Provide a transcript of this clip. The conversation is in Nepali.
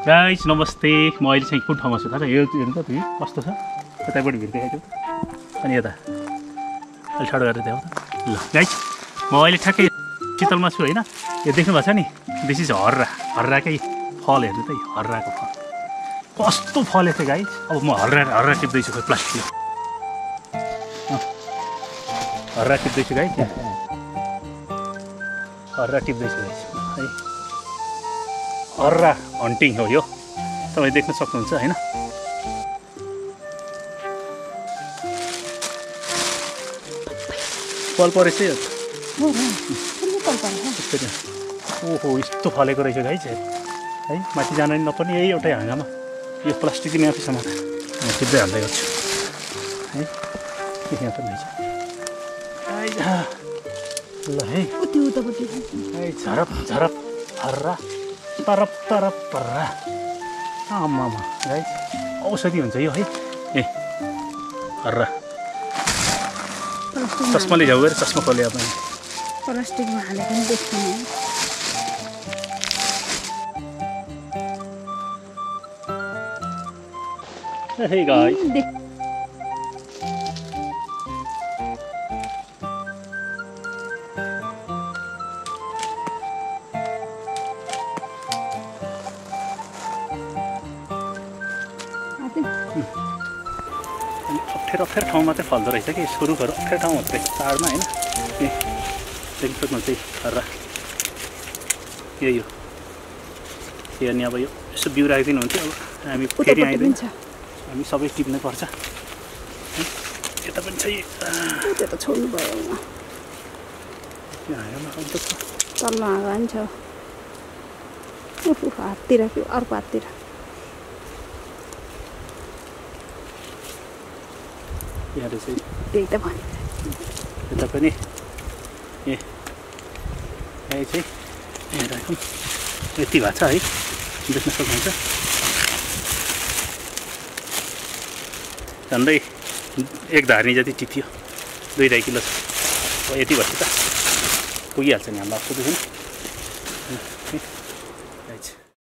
गाइस नमस्ते। म अहिले चाहिँ कुन ठाउँमा छु थाहा छ? यो हेर्नु त भिड कस्तो छ। यतापट्टि भिड देखाइदिउँ अनि यता अलि ठाडो गरेर देखाउँ त। ल गाइस म अहिले ठ्याक्कै शीतलमा छु होइन। यो देख्नु भएको छ नि, दिस इज हर्राकै फल हेर्नु त, हर्राको फल कस्तो फलेको थियो गाइस। अब म हर्रा टिप्दैछु खोइ प्लास्टिक हर्रा टिप्दैछु गाइस, हर्रा टिप्दैछु गाइस है। हर्रा हन्टिङ हो यो, तपाईँ देख्न सक्नुहुन्छ होइन। फल परेछ यो। ओहो यस्तो फलेको रहेछ गाइस है। माथि जान नि नपर्ने यही एउटै हाँगामा यो प्लास्टिक नै माथि समाएर टिप्दै हाल्दै गर्छु है। यहाँ पनि रहेछ ल है। झरप झरप हर्रा तरप तरप पर्रा। आमामा गाइस औषधि हुन्छ यो है। ए हर्रा चस्माले झ्याउ गएर चस्मा खोल्यो अब प्लास्टिकमा हालेको पनि देख्छु हे गाइस अप्ठ्यारो ठाउँमा चाहिँ फल्दो रहेछ कि यसको रुखहरू। अप्ठ्यारो ठाउँ मात्रै चाडमा होइन। ए देख्नु सक्नुहुन्छ है हर्रा यही हो। हेर्ने अब यो यसो बिउ राखिदिनु हुन्थ्यो। अब हामी फेरि आइदिन्छ, हामी सबै टिप्नै पर्छ। यता पनि छ त्यो त छोड्नु भयो। हाँगामा त तल्लो हाँगा पनि छ। हाततिर कि अर्को हाततिर यहाँ रहेछ त्यही त भने। यता पनि ए यहाँ चाहिँ यहाँ राखौँ यति भएको छ है, देख्न सक्नुहुन्छ। झन्डै 1 धार्नी जति टिप्यो, 2-2.5 किलो छ। यति भएपछि त पुगिहाल्छ नि हामीलाई।